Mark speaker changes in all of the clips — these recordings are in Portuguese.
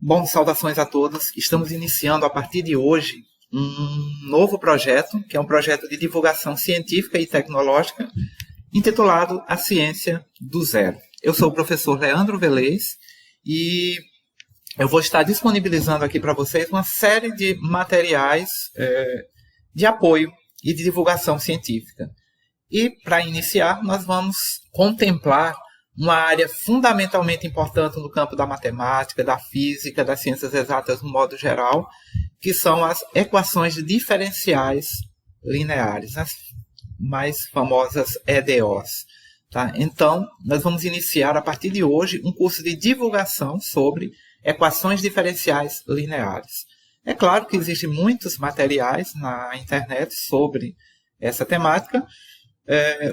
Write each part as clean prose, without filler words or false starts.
Speaker 1: Bom, saudações a todos. Estamos iniciando a partir de hoje um novo projeto, que é um projeto de divulgação científica e tecnológica, intitulado A Ciência do Zero. Eu sou o professor Leandro Velez e eu vou estar disponibilizando aqui para vocês uma série de materiais de apoio e de divulgação científica. E, para iniciar, nós vamos contemplar uma área fundamentalmente importante no campo da matemática, da física, das ciências exatas no modo geral, que são as equações diferenciais lineares, as mais famosas EDOs. Tá? Então, nós vamos iniciar a partir de hoje um curso de divulgação sobre equações diferenciais lineares. É claro que existem muitos materiais na internet sobre essa temática.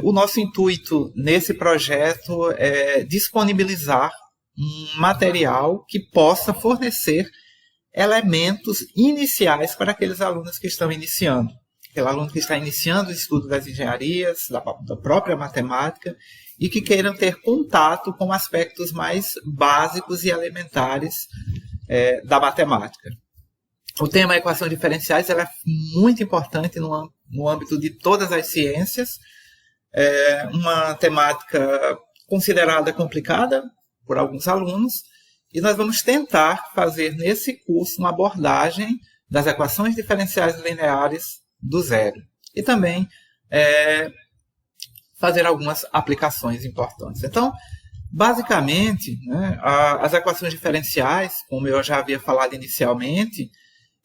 Speaker 1: O nosso intuito nesse projeto é disponibilizar um material que possa fornecer elementos iniciais para aqueles alunos que estão iniciando. Aquele aluno que está iniciando o estudo das engenharias, da própria matemática, e que queiram ter contato com aspectos mais básicos e elementares da matemática. O tema equações diferenciais é muito importante no âmbito de todas as ciências. É uma temática considerada complicada por alguns alunos, e nós vamos tentar fazer nesse curso uma abordagem das equações diferenciais lineares do zero. E também fazer algumas aplicações importantes. Então, basicamente, as equações diferenciais, como eu já havia falado inicialmente,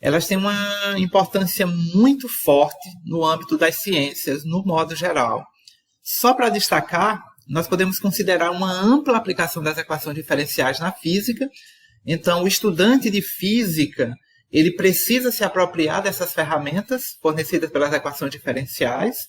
Speaker 1: elas têm uma importância muito forte no âmbito das ciências, no modo geral. Só para destacar, nós podemos considerar uma ampla aplicação das equações diferenciais na física. Então, o estudante de física, ele precisa se apropriar dessas ferramentas fornecidas pelas equações diferenciais,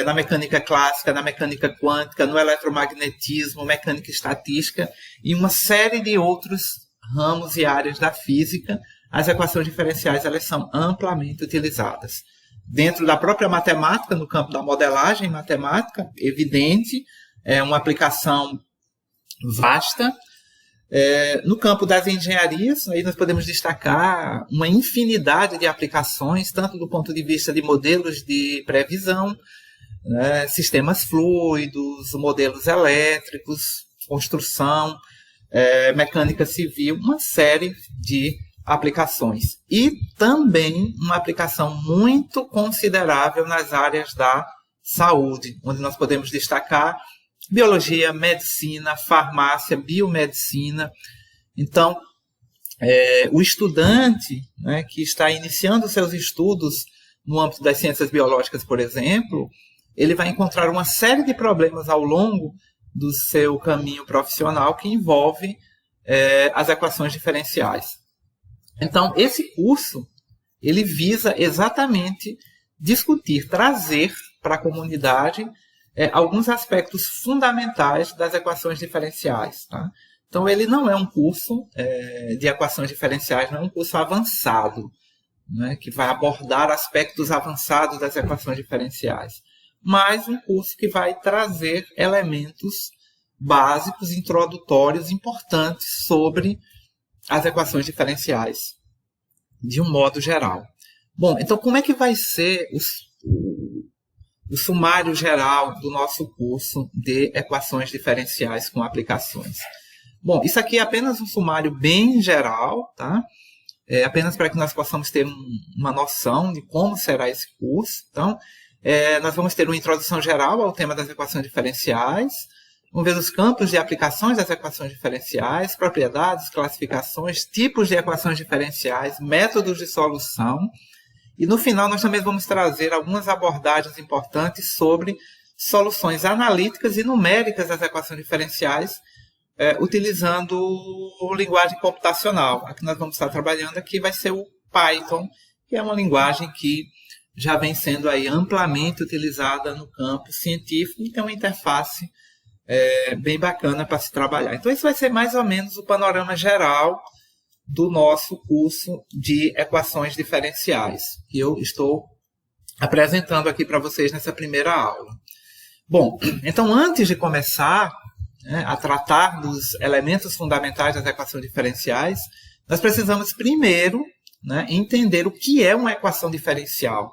Speaker 1: na mecânica clássica, na mecânica quântica, no eletromagnetismo, mecânica estatística e uma série de outros ramos e áreas da física. As equações diferenciais elas são amplamente utilizadas. Dentro da própria matemática, no campo da modelagem matemática, evidente, é uma aplicação vasta. No campo das engenharias, aí nós podemos destacar uma infinidade de aplicações, tanto do ponto de vista de modelos de previsão, sistemas fluidos, modelos elétricos, construção, mecânica civil, uma série de aplicações. E também uma aplicação muito considerável nas áreas da saúde, onde nós podemos destacar biologia, medicina, farmácia, biomedicina. Então, o estudante que está iniciando seus estudos no âmbito das ciências biológicas, por exemplo, ele vai encontrar uma série de problemas ao longo do seu caminho profissional que envolve as equações diferenciais. Então, esse curso, ele visa exatamente discutir, trazer para a comunidade alguns aspectos fundamentais das equações diferenciais. Tá? Então, ele não é um curso de equações diferenciais, não é um curso avançado, que vai abordar aspectos avançados das equações diferenciais, mas um curso que vai trazer elementos básicos, introdutórios, importantes sobre as equações diferenciais, de um modo geral. Bom, então como é que vai ser o sumário geral do nosso curso de equações diferenciais com aplicações? Bom, isso aqui é apenas um sumário bem geral, tá? Apenas para que nós possamos ter uma noção de como será esse curso. Então, nós vamos ter uma introdução geral ao tema das equações diferenciais. Vamos ver os campos de aplicações das equações diferenciais, propriedades, classificações, tipos de equações diferenciais, métodos de solução. E no final nós também vamos trazer algumas abordagens importantes sobre soluções analíticas e numéricas das equações diferenciais, utilizando linguagem computacional. A que nós vamos estar trabalhando aqui vai ser o Python, que é uma linguagem que já vem sendo aí amplamente utilizada no campo científico e tem uma interface bem bacana para se trabalhar. Então, esse vai ser mais ou menos o panorama geral do nosso curso de equações diferenciais, que eu estou apresentando aqui para vocês nessa primeira aula. Bom, então, antes de começar a tratar dos elementos fundamentais das equações diferenciais, nós precisamos primeiro, né, entender o que é uma equação diferencial.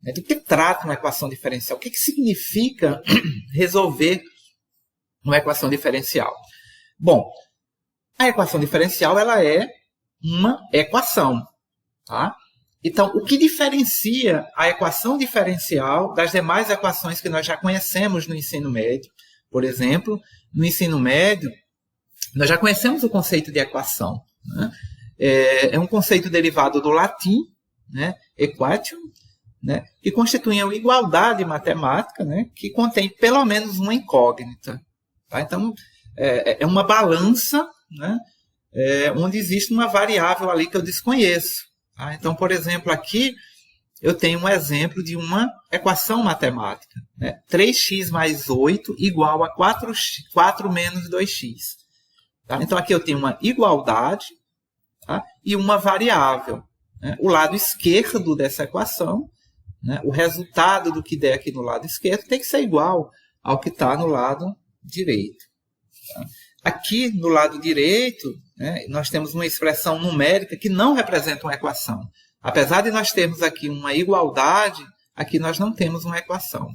Speaker 1: Né, do que trata uma equação diferencial? O que significa resolver uma equação diferencial? Bom, a equação diferencial ela é uma equação. Tá? Então, o que diferencia a equação diferencial das demais equações que nós já conhecemos no ensino médio? Por exemplo, no ensino médio, nós já conhecemos o conceito de equação. Né? É um conceito derivado do latim, né? Equation, né? Que constitui uma igualdade matemática, né? Que contém pelo menos uma incógnita. Tá? Então, é uma balança, né? Onde existe uma variável ali que eu desconheço. Tá? Então, por exemplo, aqui eu tenho um exemplo de uma equação matemática. Né? 3x mais 8 igual a 4 menos 2x. Tá? Então, aqui eu tenho uma igualdade, tá? E uma variável. Né? O lado esquerdo dessa equação, né? O resultado do que der aqui no lado esquerdo tem que ser igual ao que está no lado direito. Tá? Aqui no lado direito, né, nós temos uma expressão numérica que não representa uma equação. Apesar de nós termos aqui uma igualdade, aqui nós não temos uma equação.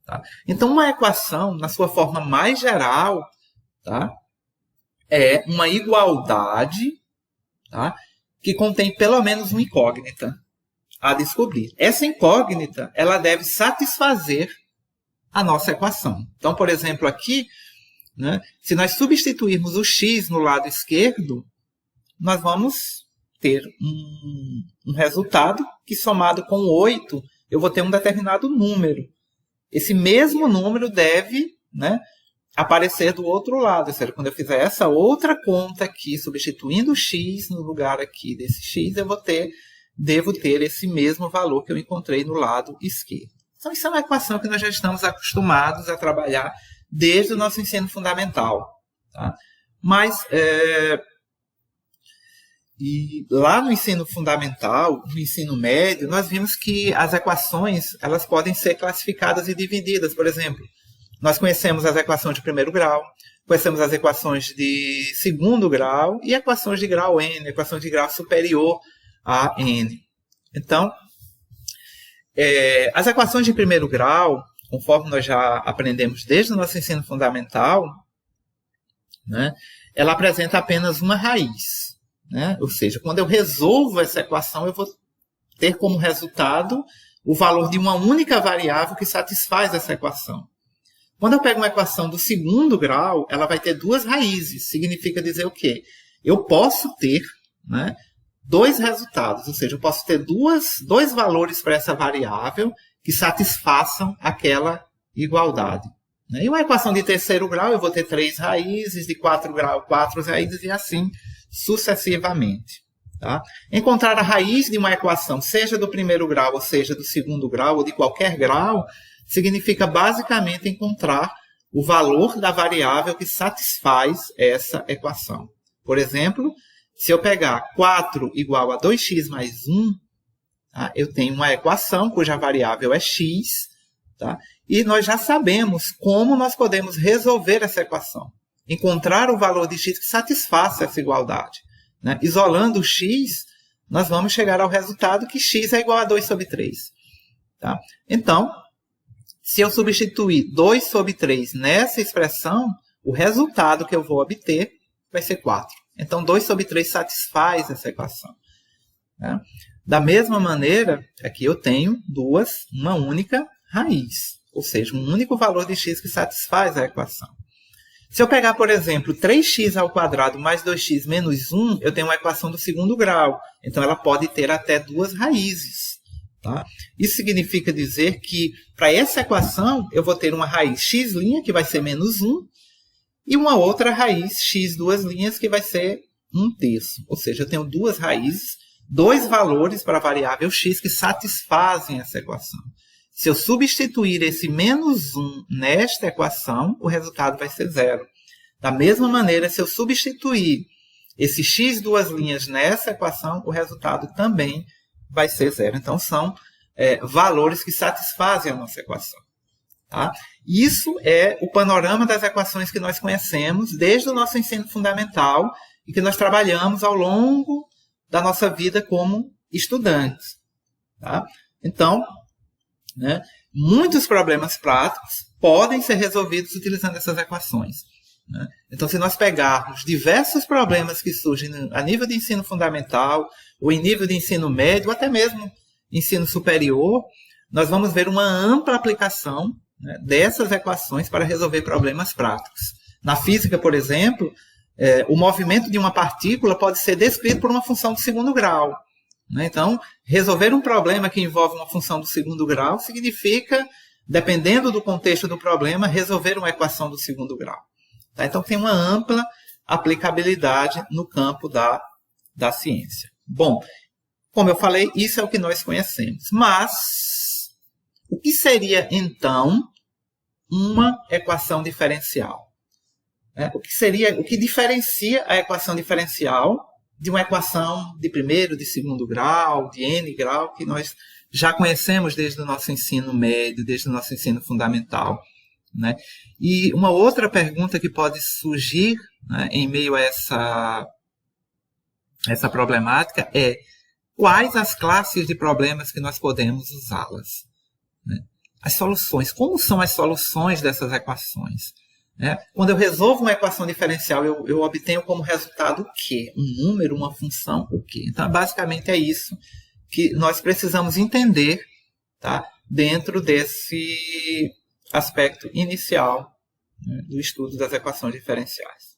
Speaker 1: Tá? Então, uma equação, na sua forma mais geral, tá, é uma igualdade, tá, que contém pelo menos uma incógnita a descobrir. Essa incógnita ela deve satisfazer a nossa equação. Então, por exemplo, aqui, né, se nós substituirmos o x no lado esquerdo, nós vamos ter um resultado que, somado com 8, eu vou ter um determinado número. Esse mesmo número deve, né, aparecer do outro lado. Ou seja, quando eu fizer essa outra conta aqui, substituindo o x no lugar aqui desse x, eu devo ter esse mesmo valor que eu encontrei no lado esquerdo. Então, isso é uma equação que nós já estamos acostumados a trabalhar desde o nosso ensino fundamental. Tá? Mas, e lá no ensino fundamental, no ensino médio, nós vimos que as equações elas podem ser classificadas e divididas. Por exemplo, nós conhecemos as equações de primeiro grau, conhecemos as equações de segundo grau e equações de grau n, equações de grau superior a n. Então, as equações de primeiro grau, conforme nós já aprendemos desde o nosso ensino fundamental, né, ela apresenta apenas uma raiz. Né? Ou seja, quando eu resolvo essa equação, eu vou ter como resultado o valor de uma única variável que satisfaz essa equação. Quando eu pego uma equação do segundo grau, ela vai ter duas raízes. Significa dizer o quê? Eu posso ter, né, dois resultados, ou seja, eu posso ter dois valores para essa variável que satisfaçam aquela igualdade. E uma equação de terceiro grau, eu vou ter 3 raízes, de 4 graus, 4 raízes, e assim sucessivamente. Tá? Encontrar a raiz de uma equação, seja do primeiro grau, ou seja do segundo grau, ou de qualquer grau, significa basicamente encontrar o valor da variável que satisfaz essa equação. Por exemplo, se eu pegar 4 igual a 2x mais 1, tá? Eu tenho uma equação cuja variável é x, tá? E nós já sabemos como nós podemos resolver essa equação. Encontrar o valor de x que satisfaça essa igualdade. Né? Isolando o x, nós vamos chegar ao resultado que x é igual a 2 sobre 3. Tá? Então, se eu substituir 2 sobre 3 nessa expressão, o resultado que eu vou obter vai ser 4. Então, 2 sobre 3 satisfaz essa equação. Né? Da mesma maneira, aqui eu tenho uma única raiz. Ou seja, um único valor de x que satisfaz a equação. Se eu pegar, por exemplo, 3x ao quadrado mais 2x menos 1, eu tenho uma equação do segundo grau. Então, ela pode ter até duas raízes. Tá? Isso significa dizer que, para essa equação, eu vou ter uma raiz x', que vai ser menos 1, e uma outra raiz x duas linhas, que vai ser 1/3. Ou seja, eu tenho duas raízes, dois valores para a variável x que satisfazem essa equação. Se eu substituir esse menos 1 nesta equação, o resultado vai ser 0. Da mesma maneira, se eu substituir esse x duas linhas nessa equação, o resultado também vai ser 0. Então, são valores que satisfazem a nossa equação. Tá? Isso é o panorama das equações que nós conhecemos desde o nosso ensino fundamental e que nós trabalhamos ao longo da nossa vida como estudantes. Tá? Então, né, muitos problemas práticos podem ser resolvidos utilizando essas equações. Né? Então, se nós pegarmos diversos problemas que surgem a nível de ensino fundamental, ou em nível de ensino médio, ou até mesmo ensino superior, nós vamos ver uma ampla aplicação, né, dessas equações para resolver problemas práticos. Na física, por exemplo, o movimento de uma partícula pode ser descrito por uma função do segundo grau. Né? Então, resolver um problema que envolve uma função do segundo grau significa, dependendo do contexto do problema, resolver uma equação do segundo grau. Tá? Então, tem uma ampla aplicabilidade no campo da ciência. Bom, como eu falei, isso é o que nós conhecemos. Mas, o que seria, então, uma equação diferencial? O que diferencia a equação diferencial de uma equação de primeiro, de segundo grau, de N grau, que nós já conhecemos desde o nosso ensino médio, desde o nosso ensino fundamental. Né? E uma outra pergunta que pode surgir, né, em meio a essa problemática é: quais as classes de problemas que nós podemos usá-las? Né? As soluções. Como são as soluções dessas equações? Quando eu resolvo uma equação diferencial, eu obtenho como resultado o quê? Um número, uma função, o quê? Então, basicamente é isso que nós precisamos entender, tá, dentro desse aspecto inicial, né, do estudo das equações diferenciais.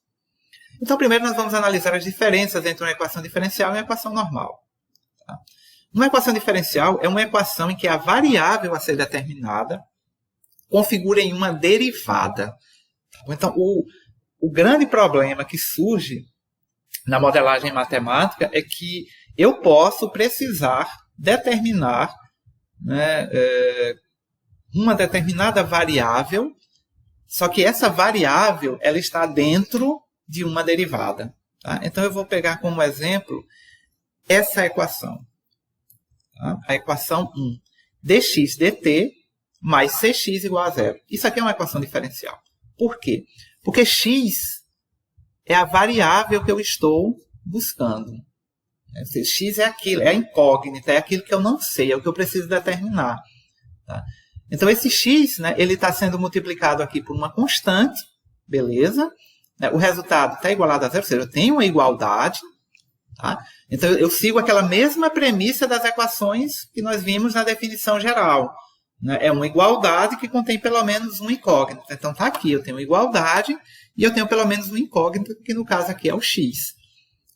Speaker 1: Então, primeiro nós vamos analisar as diferenças entre uma equação diferencial e uma equação normal. Tá? Uma equação diferencial é uma equação em que a variável a ser determinada configura em uma derivada. Então, o grande problema que surge na modelagem matemática é que eu posso precisar determinar, né, uma determinada variável, só que essa variável ela está dentro de uma derivada. Tá? Então, eu vou pegar como exemplo essa equação. Tá? A equação 1. dx dt mais cx igual a zero. Isso aqui é uma equação diferencial. Por quê? Porque x é a variável que eu estou buscando. X é aquilo, é a incógnita, é aquilo que eu não sei, é o que eu preciso determinar. Tá? Então, esse x, né, ele está sendo multiplicado aqui por uma constante, beleza? O resultado está igualado a zero, ou seja, eu tenho uma igualdade. Tá? Então, eu sigo aquela mesma premissa das equações que nós vimos na definição geral. É uma igualdade que contém pelo menos uma incógnita. Então, está aqui, eu tenho igualdade e eu tenho pelo menos uma incógnita, que no caso aqui é o x.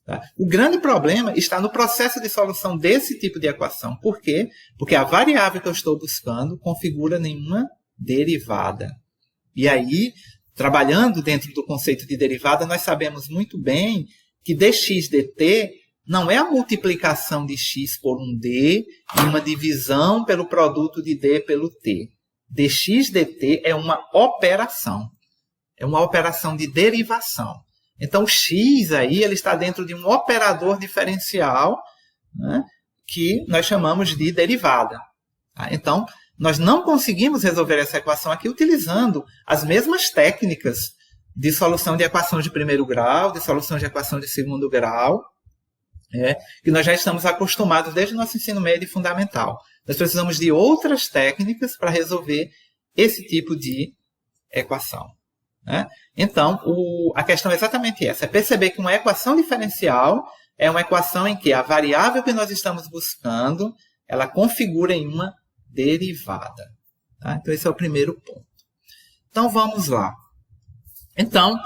Speaker 1: Tá? O grande problema está no processo de solução desse tipo de equação. Por quê? Porque a variável que eu estou buscando configura nenhuma derivada. E aí, trabalhando dentro do conceito de derivada, nós sabemos muito bem que dx dt não é a multiplicação de x por um d e uma divisão pelo produto de d pelo t. Dx dt é uma operação. É uma operação de derivação. Então, o x aí, ele está dentro de um operador diferencial, né, que nós chamamos de derivada. Tá? Então, nós não conseguimos resolver essa equação aqui utilizando as mesmas técnicas de solução de equações de primeiro grau, de solução de equação de segundo grau, que nós já estamos acostumados desde o nosso ensino médio e fundamental. Nós precisamos de outras técnicas para resolver esse tipo de equação. Né? Então, a questão é exatamente essa. É perceber que uma equação diferencial é uma equação em que a variável que nós estamos buscando, ela configura em uma derivada. Tá? Então, esse é o primeiro ponto. Então, vamos lá. Então,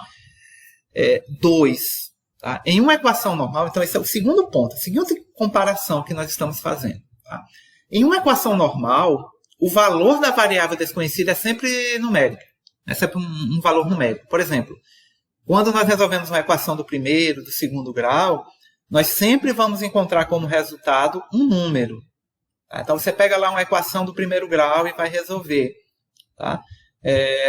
Speaker 1: 2. Tá? Em uma equação normal, então esse é o segundo ponto, a segunda comparação que nós estamos fazendo. Tá? Em uma equação normal, o valor da variável desconhecida é sempre numérico. É sempre um valor numérico. Por exemplo, quando nós resolvemos uma equação do primeiro, do segundo grau, nós sempre vamos encontrar como resultado um número. Tá? Então, você pega lá uma equação do primeiro grau e vai resolver. Tá?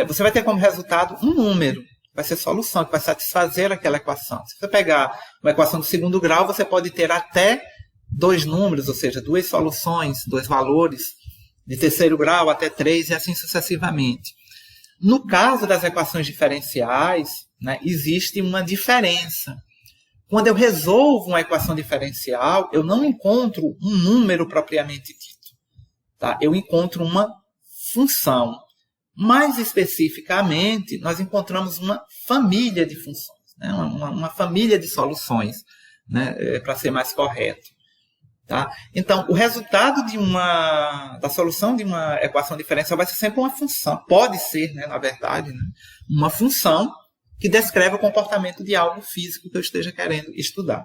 Speaker 1: Você vai ter como resultado um número. Vai ser solução, que vai satisfazer aquela equação. Se você pegar uma equação do segundo grau, você pode ter até 2 números, ou seja, 2 soluções, 2 valores. De terceiro grau até 3 e assim sucessivamente. No caso das equações diferenciais, né, existe uma diferença. quando eu resolvo uma equação diferencial, eu não encontro um número propriamente dito. Tá? Eu encontro uma função. Mais especificamente, nós encontramos uma família de funções, né? Uma família de soluções, né? Para ser mais correto. Tá? Então, o resultado da solução de uma equação diferencial vai ser sempre uma função. Pode ser, né, na verdade, né, uma função que descreve o comportamento de algo físico que eu esteja querendo estudar.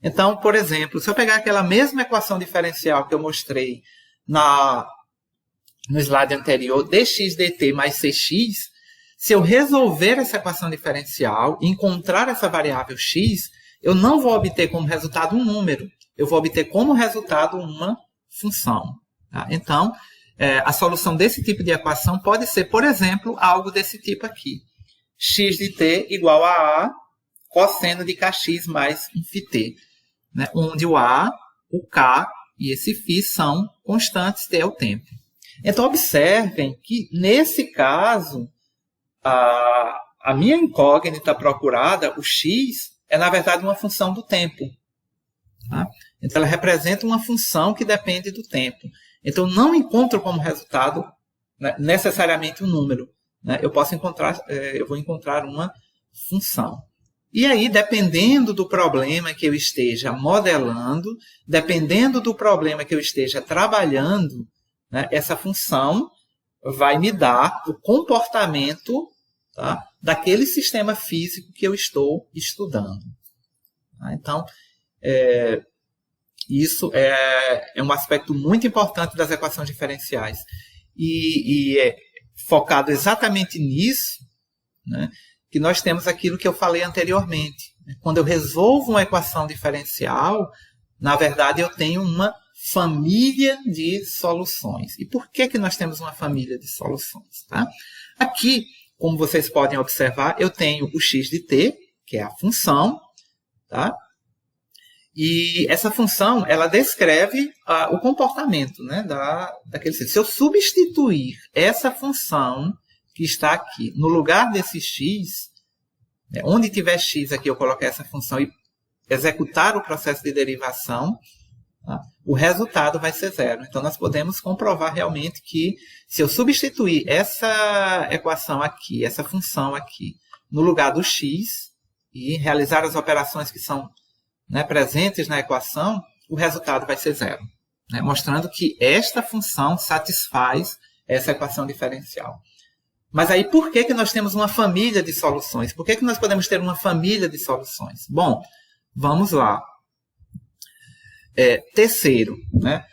Speaker 1: Então, por exemplo, se eu pegar aquela mesma equação diferencial que eu mostrei no slide anterior, dx dt mais cx, se eu resolver essa equação diferencial e encontrar essa variável x, eu não vou obter como resultado um número, eu vou obter como resultado uma função. Tá? Então, a solução desse tipo de equação pode ser, por exemplo, algo desse tipo aqui. X de t igual a cosseno de kx mais um φt, né? Onde o a, o k e esse φ são constantes, t é o tempo. Então, observem que, nesse caso, a minha incógnita procurada, o x, é, na verdade, uma função do tempo. Tá? Então, ela representa uma função que depende do tempo. Então, não encontro como resultado, né, necessariamente um número. Né? Eu vou encontrar uma função. E aí, dependendo do problema que eu esteja modelando, dependendo do problema que eu esteja trabalhando, né, essa função vai me dar o comportamento, tá, daquele sistema físico que eu estou estudando. Tá? Então, isso é um aspecto muito importante das equações diferenciais. E é focado exatamente nisso, né, que nós temos aquilo que eu falei anteriormente. Quando eu resolvo uma equação diferencial, na verdade, eu tenho uma família de soluções. E por que nós temos uma família de soluções? Tá? Aqui, como vocês podem observar, eu tenho o x de t, que é a função, tá? E essa função, ela descreve o comportamento, né, daquele sistema. Se eu substituir essa função que está aqui no lugar desse x, né, onde tiver x aqui, eu colocar essa função e executar o processo de derivação, tá, o resultado vai ser zero. Então, nós podemos comprovar realmente que se eu substituir essa equação aqui, essa função aqui, no lugar do x, e realizar as operações que são, né, presentes na equação, o resultado vai ser zero, né, mostrando que esta função satisfaz essa equação diferencial. Mas aí, por que nós temos uma família de soluções? Por que nós podemos ter uma família de soluções? Bom, vamos lá. Terceiro, né,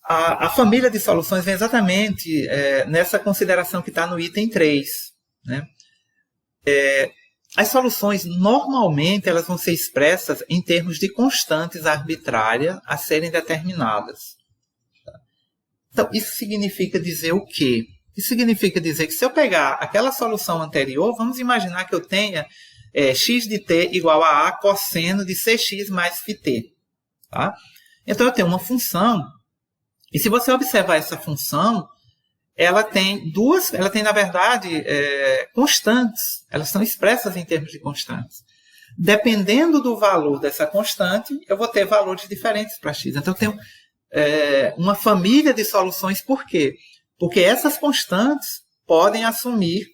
Speaker 1: a família de soluções vem exatamente nessa consideração que está no item 3. Né? As soluções, normalmente, elas vão ser expressas em termos de constantes arbitrárias a serem determinadas. Então, isso significa dizer o quê? Isso significa dizer que se eu pegar aquela solução anterior, vamos imaginar que eu tenha x de t igual a cosseno de cx mais φt. Tá? Então, eu tenho uma função, e se você observar essa função, ela tem, na verdade, constantes. Elas são expressas em termos de constantes. Dependendo do valor dessa constante, eu vou ter valores diferentes para x. Então, eu tenho uma família de soluções. Por quê? Porque essas constantes podem assumir,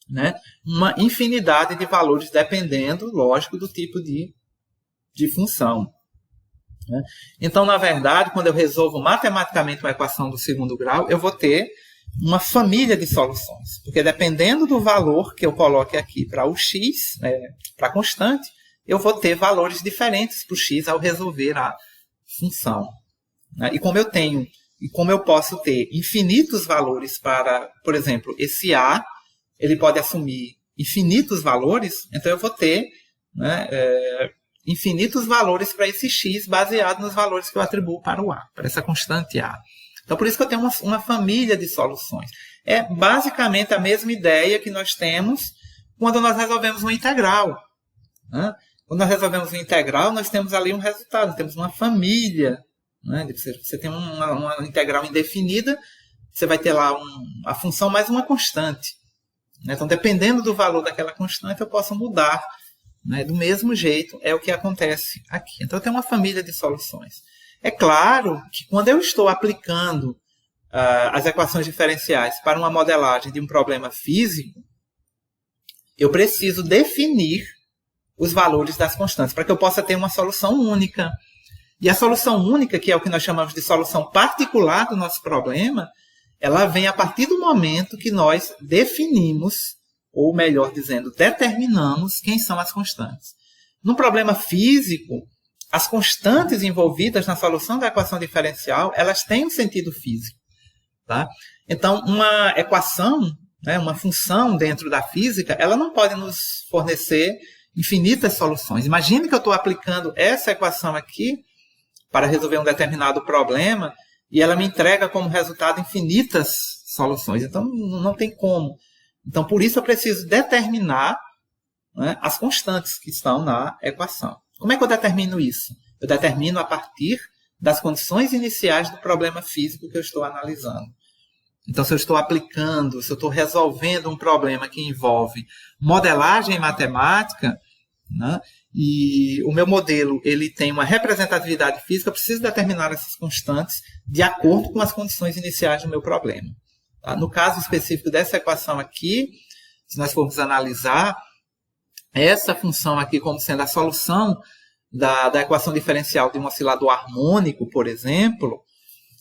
Speaker 1: né, uma infinidade de valores, dependendo, lógico, do tipo de função. Né? Então, na verdade, quando eu resolvo matematicamente uma equação do segundo grau, eu vou ter uma família de soluções. Porque dependendo do valor que eu coloque aqui para o x, para a constante, eu vou ter valores diferentes para o x ao resolver a função. Né? E como eu posso ter infinitos valores para, por exemplo, esse a, ele pode assumir infinitos valores, então eu vou ter, né, infinitos valores para esse x baseado nos valores que eu atribuo para o a, para essa constante a. Então, por isso que eu tenho uma família de soluções. É basicamente a mesma ideia que nós temos quando nós resolvemos uma integral. Né? Quando nós resolvemos uma integral, nós temos ali um resultado, nós temos uma família. Né? Você tem uma integral indefinida, você vai ter lá a função mais uma constante. Né? Então, dependendo do valor daquela constante, eu posso mudar né? Do mesmo jeito é o que acontece aqui. Então, eu tenho uma família de soluções. É claro que quando eu estou aplicando as equações diferenciais para uma modelagem de um problema físico, eu preciso definir os valores das constantes para que eu possa ter uma solução única. E a solução única, que é o que nós chamamos de solução particular do nosso problema, ela vem a partir do momento que nós definimos, ou melhor dizendo, determinamos quem são as constantes. No problema físico, as constantes envolvidas na solução da equação diferencial, elas têm um sentido físico. Tá? Então, uma equação, né, uma função dentro da física, ela não pode nos fornecer infinitas soluções. Imagine que eu estou aplicando essa equação aqui para resolver um determinado problema e ela me entrega como resultado infinitas soluções. Então, não tem como. Então, por isso eu preciso determinar, né, as constantes que estão na equação. Como é que eu determino isso? Eu determino a partir das condições iniciais do problema físico que eu estou analisando. Então, se eu estou aplicando, se eu estou resolvendo um problema que envolve modelagem matemática, né, e o meu modelo ele tem uma representatividade física, eu preciso determinar essas constantes de acordo com as condições iniciais do meu problema. Tá? No caso específico dessa equação aqui, se nós formos analisar essa função aqui como sendo a solução da equação diferencial de um oscilador harmônico, por exemplo,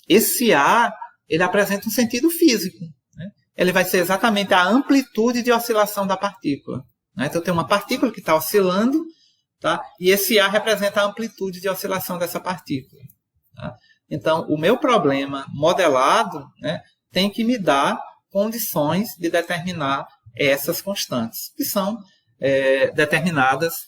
Speaker 1: esse A ele apresenta um sentido físico. Né? Ele vai ser exatamente a amplitude de oscilação da partícula. Né? Então, eu tenho uma partícula que está oscilando, tá? E esse A representa a amplitude de oscilação dessa partícula. Tá? Então, o meu problema modelado, né, tem que me dar condições de determinar essas constantes, que são determinadas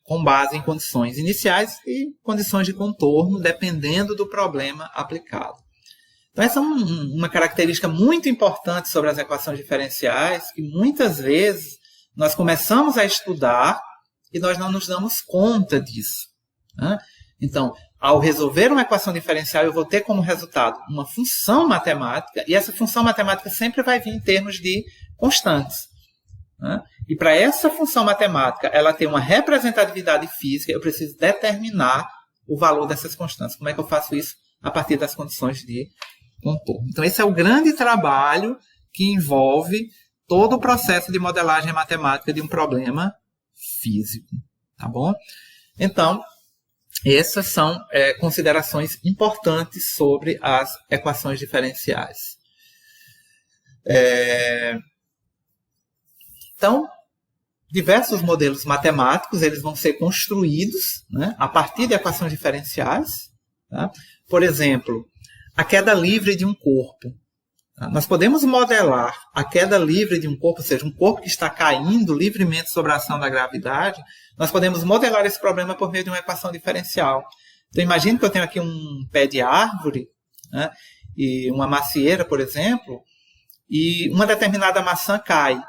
Speaker 1: com base em condições iniciais e condições de contorno, dependendo do problema aplicado. Então, essa é uma característica muito importante sobre as equações diferenciais, que muitas vezes nós começamos a estudar e nós não nos damos conta disso. Né? Então, ao resolver uma equação diferencial, eu vou ter como resultado uma função matemática, e essa função matemática sempre vai vir em termos de constantes. Né? E para essa função matemática ela ter uma representatividade física, eu preciso determinar o valor dessas constantes. Como é que eu faço isso? A partir das condições de contorno. Então, esse é o grande trabalho que envolve todo o processo de modelagem matemática de um problema físico. Tá bom? Então, essas são considerações importantes sobre as equações diferenciais. Então, diversos modelos matemáticos eles vão ser construídos, né, a partir de equações diferenciais. Tá? Por exemplo, a queda livre de um corpo. Tá? Nós podemos modelar a queda livre de um corpo, ou seja, um corpo que está caindo livremente sob a ação da gravidade. Nós podemos modelar esse problema por meio de uma equação diferencial. Então, imagine que eu tenho aqui um pé de árvore, né, e uma macieira, por exemplo, e uma determinada maçã cai.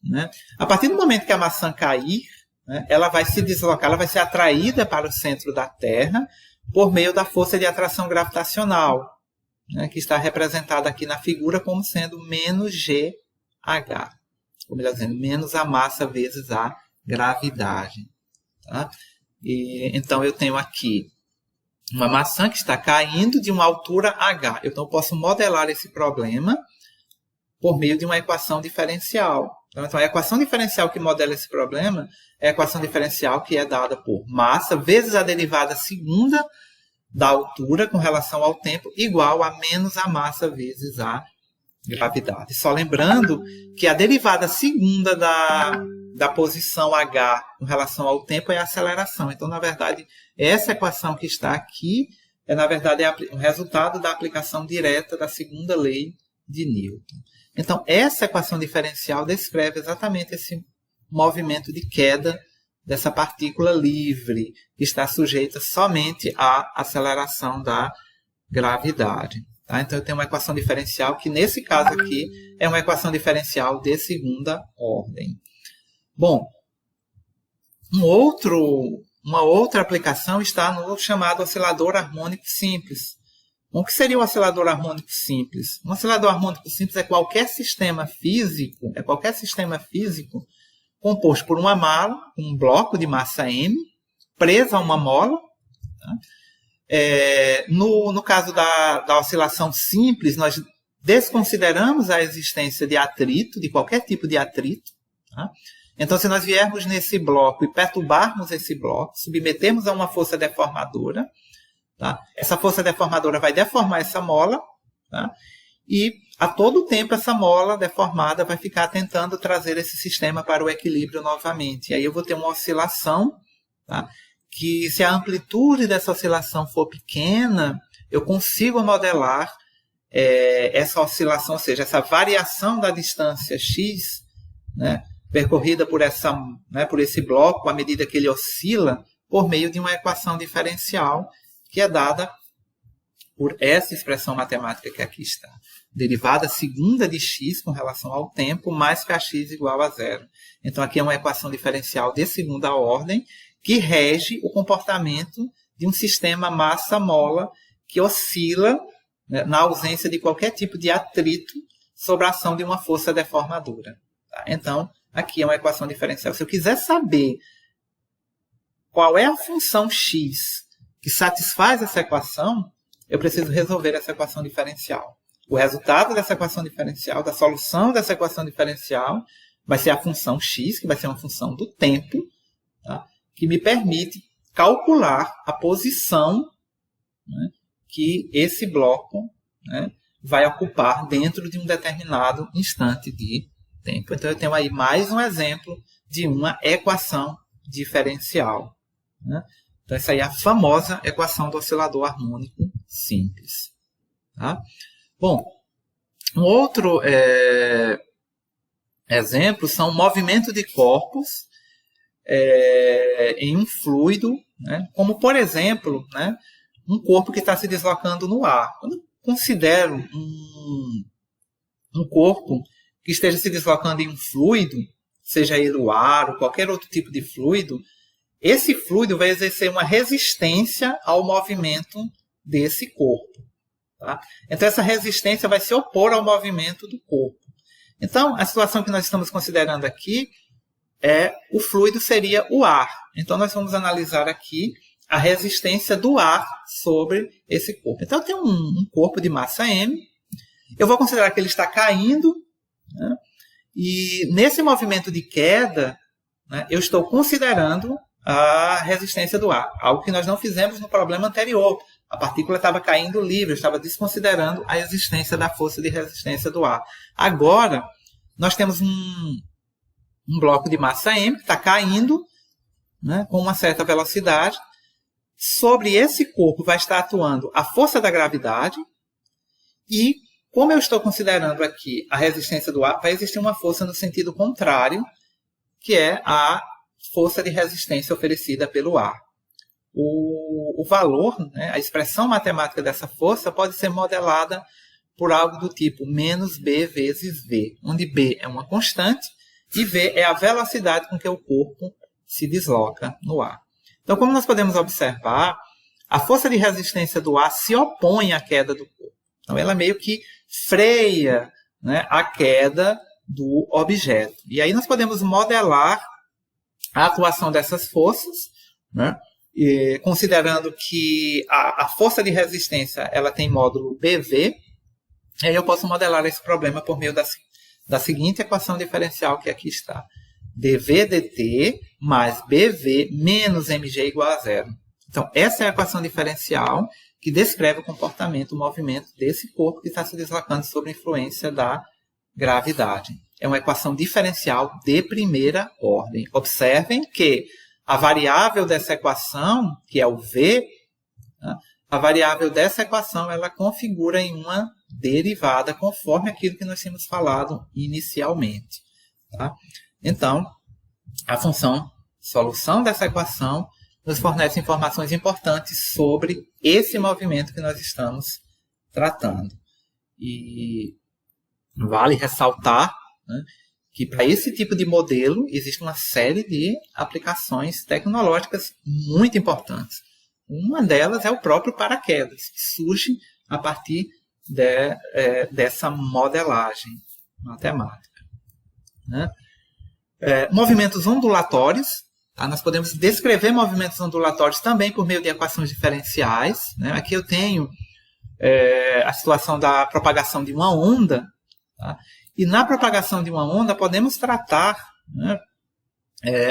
Speaker 1: Né? A partir do momento que a maçã cair, né, ela vai se deslocar, ela vai ser atraída para o centro da Terra por meio da força de atração gravitacional, né, que está representada aqui na figura como sendo menos GH, ou melhor dizendo, menos a massa vezes a gravidade. Tá? Então, eu tenho aqui uma maçã que está caindo de uma altura H. Então, eu posso modelar esse problema por meio de uma equação diferencial. Então, a equação diferencial que modela esse problema é a equação diferencial que é dada por massa vezes a derivada segunda da altura com relação ao tempo, igual a menos a massa vezes a gravidade. Só lembrando que a derivada segunda da posição H com relação ao tempo é a aceleração. Então, na verdade, essa equação que está aqui na verdade, o resultado da aplicação direta da segunda lei de Newton. Então, essa equação diferencial descreve exatamente esse movimento de queda dessa partícula livre, que está sujeita somente à aceleração da gravidade. Tá? Então, eu tenho uma equação diferencial que, nesse caso aqui, é uma equação diferencial de segunda ordem. Bom, uma outra aplicação está no chamado oscilador harmônico simples. O que seria o oscilador harmônico simples? Um oscilador harmônico simples é qualquer sistema físico composto por uma mala, um bloco de massa M, presa a uma mola. Tá? No caso da oscilação simples, nós desconsideramos a existência de atrito, de qualquer tipo de atrito. Tá? Então, se nós viermos nesse bloco e perturbarmos esse bloco, submetermos a uma força deformadora, tá? Essa força deformadora vai deformar essa mola, tá? E a todo tempo essa mola deformada vai ficar tentando trazer esse sistema para o equilíbrio novamente. E aí eu vou ter uma oscilação, tá? Que se a amplitude dessa oscilação for pequena, eu consigo modelar essa oscilação, ou seja, essa variação da distância x, né, percorrida por esse bloco à medida que ele oscila, por meio de uma equação diferencial que é dada por essa expressão matemática que aqui está. Derivada segunda de x com relação ao tempo, mais kx igual a zero. Então, aqui é uma equação diferencial de segunda ordem que rege o comportamento de um sistema massa-mola que oscila, né, na ausência de qualquer tipo de atrito sobre a ação de uma força deformadora. Tá? Então, aqui é uma equação diferencial. Se eu quiser saber qual é a função x que satisfaz essa equação, eu preciso resolver essa equação diferencial. O resultado dessa equação diferencial, da solução dessa equação diferencial, vai ser a função x, que vai ser uma função do tempo, tá? Que me permite calcular a posição, né, que esse bloco, né, vai ocupar dentro de um determinado instante de tempo. Então, eu tenho aí mais um exemplo de uma equação diferencial. Né? Então, essa aí é a famosa equação do oscilador harmônico simples. Tá? Bom, um outro exemplo são movimento de corpos em um fluido, né? Como, por exemplo, né, um corpo que está se deslocando no ar. Quando eu considero um corpo que esteja se deslocando em um fluido, seja ele o ar ou qualquer outro tipo de fluido, esse fluido vai exercer uma resistência ao movimento desse corpo. Tá? Então, essa resistência vai se opor ao movimento do corpo. Então, a situação que nós estamos considerando aqui o fluido seria o ar. Então, nós vamos analisar aqui a resistência do ar sobre esse corpo. Então, eu tenho um corpo de massa M. Eu vou considerar que ele está caindo, né? E nesse movimento de queda, né, eu estou considerando a resistência do ar. Algo que nós não fizemos no problema anterior. A partícula estava caindo livre, eu estava desconsiderando a existência da força de resistência do ar. Agora, nós temos um bloco de massa M que está caindo, né, com uma certa velocidade. Sobre esse corpo vai estar atuando a força da gravidade e, como eu estou considerando aqui a resistência do ar, vai existir uma força no sentido contrário, que é a força de resistência oferecida pelo ar. O valor, né, a expressão matemática dessa força pode ser modelada por algo do tipo menos B vezes V, onde B é uma constante e V é a velocidade com que o corpo se desloca no ar. Então, como nós podemos observar, a força de resistência do ar se opõe à queda do corpo. Então, ela meio que freia, né, a queda do objeto. E aí nós podemos modelar a atuação dessas forças, né, considerando que a força de resistência ela tem módulo BV. E aí eu posso modelar esse problema por meio da seguinte equação diferencial que aqui está. dV dt mais BV menos mg igual a zero. Então, essa é a equação diferencial que descreve o comportamento, o movimento desse corpo que está se deslocando sob a influência da gravidade. É uma equação diferencial de primeira ordem. Observem que a variável dessa equação, que é o V, né, a variável dessa equação ela configura em uma derivada conforme aquilo que nós tínhamos falado inicialmente. Tá? Então, a função solução dessa equação nos fornece informações importantes sobre esse movimento que nós estamos tratando. E vale ressaltar, né, que para esse tipo de modelo existe uma série de aplicações tecnológicas muito importantes. Uma delas é o próprio paraquedas, que surge a partir dessa modelagem matemática. Né? Movimentos ondulatórios. Tá? Nós podemos descrever movimentos ondulatórios também por meio de equações diferenciais. Né? Aqui eu tenho a situação da propagação de uma onda. Tá? E na propagação de uma onda podemos tratar, né,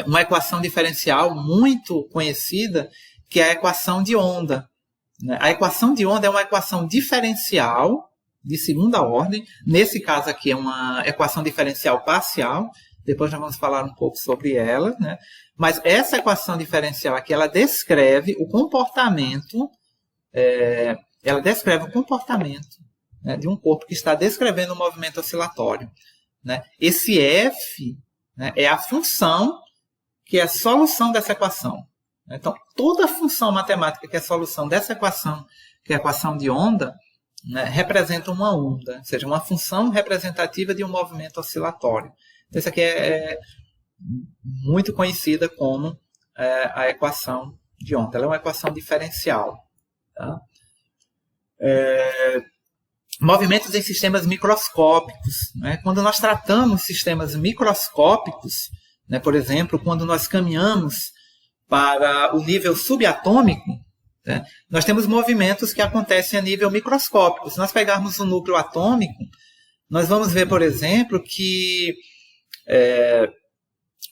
Speaker 1: uma equação diferencial muito conhecida, que é a equação de onda. Né? A equação de onda é uma equação diferencial de segunda ordem. Nesse caso aqui é uma equação diferencial parcial. Depois nós vamos falar um pouco sobre ela. Né? Mas essa equação diferencial aqui, ela descreve o comportamento, né, de um corpo que está descrevendo um movimento oscilatório. Né? Esse F, né, é a função que é a solução dessa equação. Então, toda função matemática que é a solução dessa equação, que é a equação de onda, né, representa uma onda, ou seja, uma função representativa de um movimento oscilatório. Então, isso aqui é muito conhecida como a equação de onda. Ela é uma equação diferencial. Tá? Movimentos em sistemas microscópicos. Né? Quando nós tratamos sistemas microscópicos, né, por exemplo, quando nós caminhamos para o nível subatômico, né, nós temos movimentos que acontecem a nível microscópico. Se nós pegarmos o núcleo atômico, nós vamos ver, por exemplo, que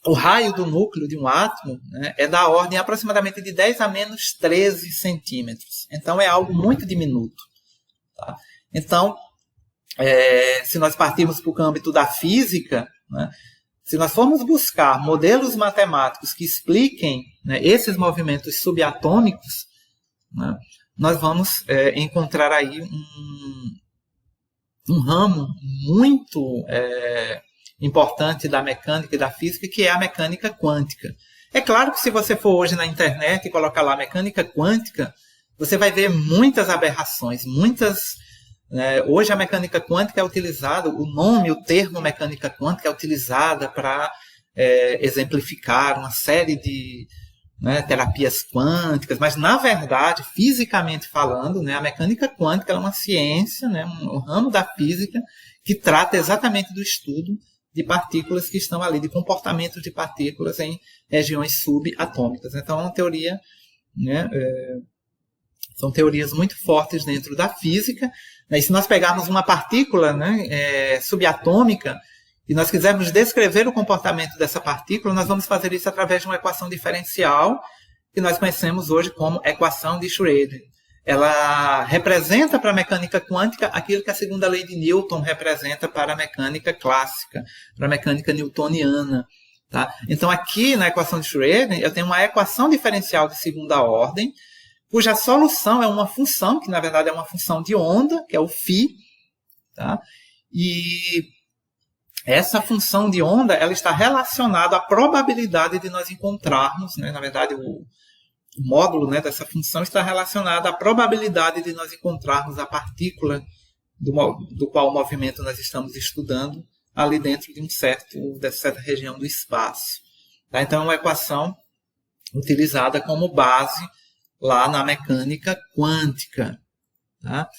Speaker 1: o raio do núcleo de um átomo, né, é da ordem aproximadamente de 10 a menos 13 centímetros. Então, é algo muito diminuto. Tá? Então, se nós partirmos para o âmbito da física, né, se nós formos buscar modelos matemáticos que expliquem, né, esses movimentos subatômicos, né, nós vamos encontrar aí um ramo muito importante da mecânica e da física, que é a mecânica quântica. É claro que se você for hoje na internet e colocar lá mecânica quântica, você vai ver muitas aberrações, hoje a mecânica quântica é utilizada, o termo mecânica quântica é utilizada para exemplificar uma série de terapias quânticas, mas na verdade, fisicamente falando, né, a mecânica quântica é uma ciência, né, um ramo da física que trata exatamente do estudo de partículas que estão ali, de comportamento de partículas em regiões subatômicas. Então, é uma teoria, né, são teorias muito fortes dentro da física. E se nós pegarmos uma partícula, né, subatômica e nós quisermos descrever o comportamento dessa partícula, nós vamos fazer isso através de uma equação diferencial que nós conhecemos hoje como equação de Schrödinger. Ela representa para a mecânica quântica aquilo que a segunda lei de Newton representa para a mecânica clássica, para a mecânica newtoniana. Tá? Então, aqui na equação de Schrödinger, eu tenho uma equação diferencial de segunda ordem, cuja solução é uma função, que na verdade é uma função de onda, que é o φ. Tá? E essa função de onda ela está relacionada à probabilidade de nós encontrarmos, né, na verdade, o módulo, né, dessa função está relacionado à probabilidade de nós encontrarmos a partícula do qual o movimento nós estamos estudando ali dentro de dessa certa região do espaço. Tá? Então, é uma equação utilizada como base lá na mecânica quântica. Tá?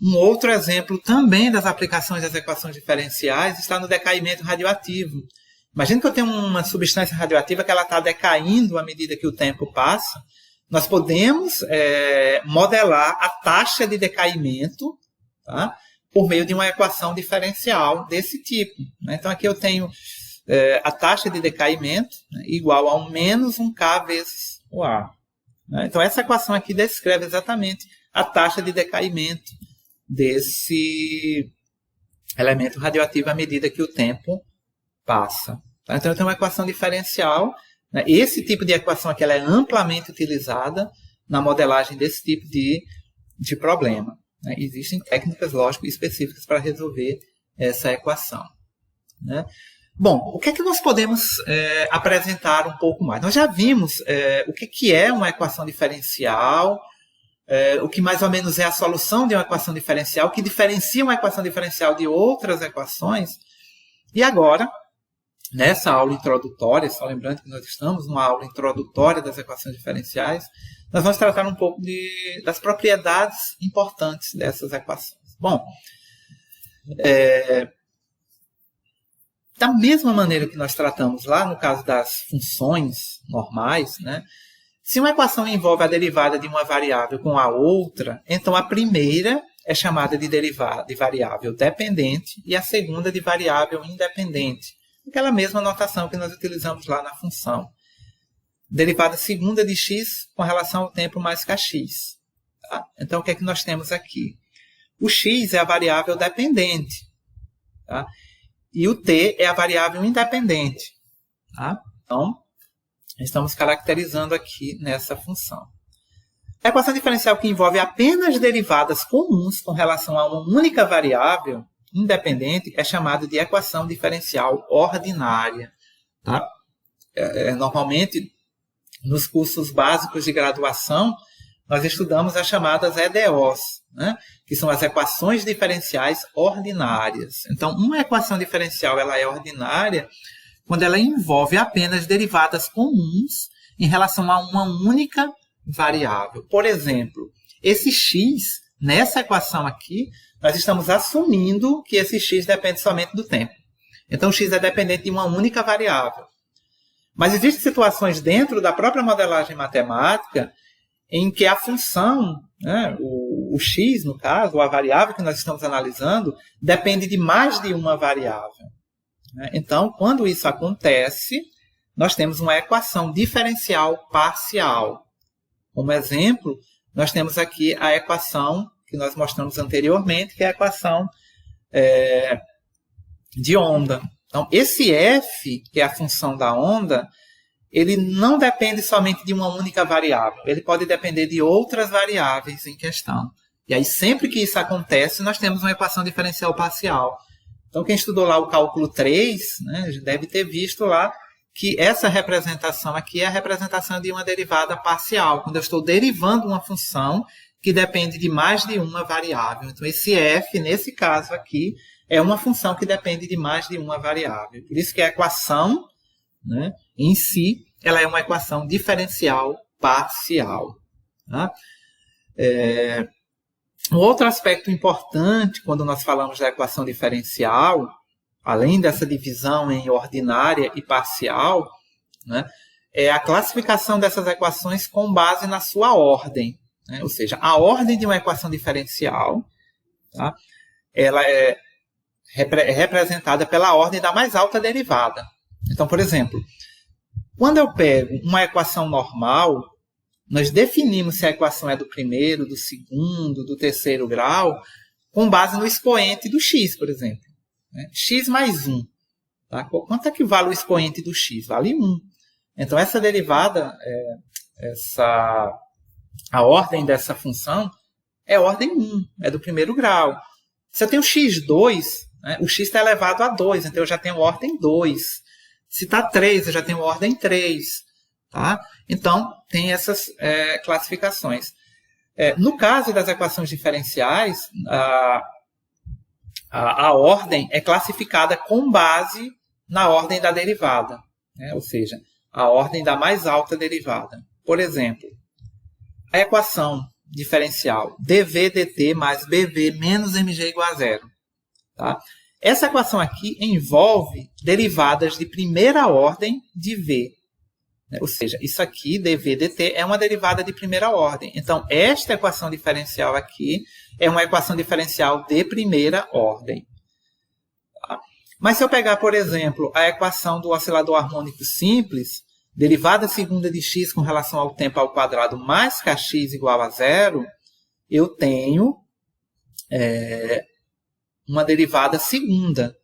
Speaker 1: Um outro exemplo também das aplicações das equações diferenciais está no decaimento radioativo. Imagina que eu tenho uma substância radioativa que ela está decaindo à medida que o tempo passa. Nós podemos modelar a taxa de decaimento, tá, por meio de uma equação diferencial desse tipo. Né? Então, aqui eu tenho a taxa de decaimento, né, igual a menos 1K vezes o A. Né? Então, essa equação aqui descreve exatamente a taxa de decaimento desse elemento radioativo à medida que o tempo passa. Então, eu tenho uma equação diferencial. Né? Esse tipo de equação aqui ela é amplamente utilizada na modelagem desse tipo de problema. Né? Existem técnicas, lógico, específicas para resolver essa equação. Né? Bom, o que é que nós podemos apresentar um pouco mais? Nós já vimos o que é uma equação diferencial, o que mais ou menos é a solução de uma equação diferencial, o que diferencia uma equação diferencial de outras equações. E agora, nessa aula introdutória, só lembrando que nós estamos numa aula introdutória das equações diferenciais, nós vamos tratar um pouco das propriedades importantes dessas equações. Bom, da mesma maneira que nós tratamos lá no caso das funções normais, né? Se uma equação envolve a derivada de uma variável com a outra, então a primeira é chamada de variável dependente e a segunda de variável independente. Aquela mesma notação que nós utilizamos lá na função. Derivada segunda de x com relação ao tempo mais kx. Tá? Então, o que é que nós temos aqui? O x é a variável dependente. Tá? E o t é a variável independente. Tá? Então, estamos caracterizando aqui nessa função. A equação diferencial que envolve apenas derivadas comuns com relação a uma única variável independente é chamada de equação diferencial ordinária. Tá? Normalmente, nos cursos básicos de graduação, nós estudamos as chamadas EDOs, né? Que são as equações diferenciais ordinárias. Então, uma equação diferencial ela é ordinária quando ela envolve apenas derivadas comuns em relação a uma única variável. Por exemplo, esse x, nessa equação aqui, nós estamos assumindo que esse x depende somente do tempo. Então, o x é dependente de uma única variável. Mas existem situações dentro da própria modelagem matemática em que a função, né, o x, no caso, ou a variável que nós estamos analisando, depende de mais de uma variável. Então, quando isso acontece, nós temos uma equação diferencial parcial. Como exemplo, nós temos aqui a equação que nós mostramos anteriormente, que é a equação de onda. Então, esse f, que é a função da onda, ele não depende somente de uma única variável. Ele pode depender de outras variáveis em questão. E aí, sempre que isso acontece, nós temos uma equação diferencial parcial. Então, quem estudou lá o cálculo 3, né, deve ter visto lá que essa representação aqui é a representação de uma derivada parcial, quando eu estou derivando uma função que depende de mais de uma variável. Então, esse f, nesse caso aqui, é uma função que depende de mais de uma variável. Por isso que a equação, né, em si, ela é uma equação diferencial parcial. Tá? Um outro aspecto importante quando nós falamos da equação diferencial, além dessa divisão em ordinária e parcial, né, é a classificação dessas equações com base na sua ordem. Né? Ou seja, a ordem de uma equação diferencial, tá, ela é representada pela ordem da mais alta derivada. Então, por exemplo, quando eu pego uma equação normal, nós definimos se a equação é do primeiro, do segundo, do terceiro grau, com base no expoente do x, por exemplo. X mais 1. Tá? Quanto é que vale o expoente do x? Vale 1. Então, essa derivada, a ordem dessa função é ordem 1, é do primeiro grau. Se eu tenho x2, né, o x está elevado a 2, então eu já tenho ordem 2. Se está 3, eu já tenho ordem 3. Tá? Então, tem essas classificações. No caso das equações diferenciais, a ordem é classificada com base na ordem da derivada, né? Ou seja, a ordem da mais alta derivada. Por exemplo, a equação diferencial dv dt mais bv menos mg igual a zero. Tá? Essa equação aqui envolve derivadas de primeira ordem de v. Ou seja, isso aqui, dv dt, é uma derivada de primeira ordem. Então, esta equação diferencial aqui é uma equação diferencial de primeira ordem. Tá? Mas se eu pegar, por exemplo, a equação do oscilador harmônico simples, derivada segunda de x com relação ao tempo ao quadrado mais kx igual a zero, eu tenho uma derivada segunda.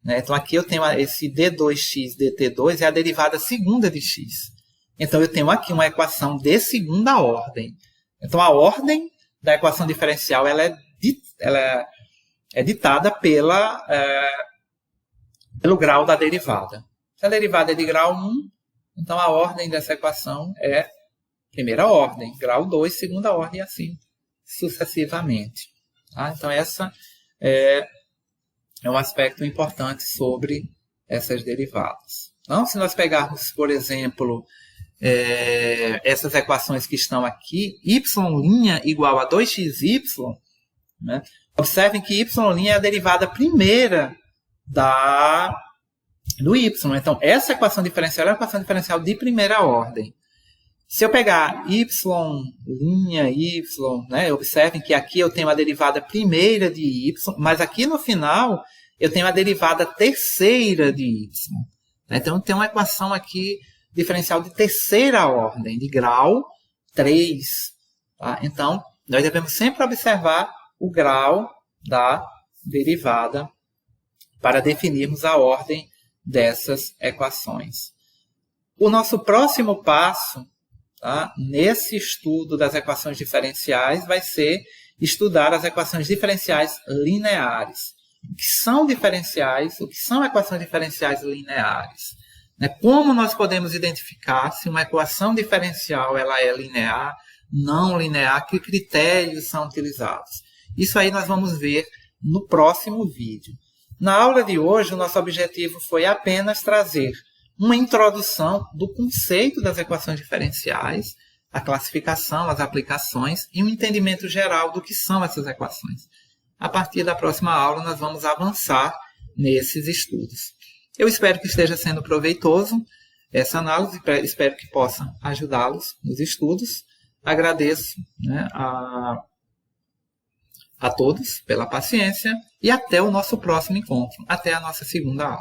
Speaker 1: Né? Então, aqui eu tenho esse d2x dt2 é a derivada segunda de x. Então, eu tenho aqui uma equação de segunda ordem. Então, a ordem da equação diferencial ela é ditada pelo grau da derivada. Se a derivada é de grau 1, então a ordem dessa equação é primeira ordem, grau 2, segunda ordem, e assim sucessivamente. Tá? Então, essa é um aspecto importante sobre essas derivadas. Então, se nós pegarmos, por exemplo, essas equações que estão aqui, y' igual a 2xy, né? Observem que y' é a derivada primeira da do y. Então, essa equação diferencial é uma equação diferencial de primeira ordem. Se eu pegar y, linha y, né, observem que aqui eu tenho a derivada primeira de y, mas aqui no final eu tenho a derivada terceira de y. Então, tem uma equação aqui diferencial de terceira ordem, de grau 3. Tá? Então, nós devemos sempre observar o grau da derivada para definirmos a ordem dessas equações. O nosso próximo passo, tá, nesse estudo das equações diferenciais, vai ser estudar as equações diferenciais lineares. O que são diferenciais? O que são equações diferenciais lineares? Como nós podemos identificar se uma equação diferencial ela é linear, não linear, que critérios são utilizados? Isso aí nós vamos ver no próximo vídeo. Na aula de hoje, o nosso objetivo foi apenas trazer uma introdução do conceito das equações diferenciais, a classificação, as aplicações e um entendimento geral do que são essas equações. A partir da próxima aula, nós vamos avançar nesses estudos. Eu espero que esteja sendo proveitoso essa análise, espero que possa ajudá-los nos estudos. Agradeço, né, a todos pela paciência e até o nosso próximo encontro, até a nossa segunda aula.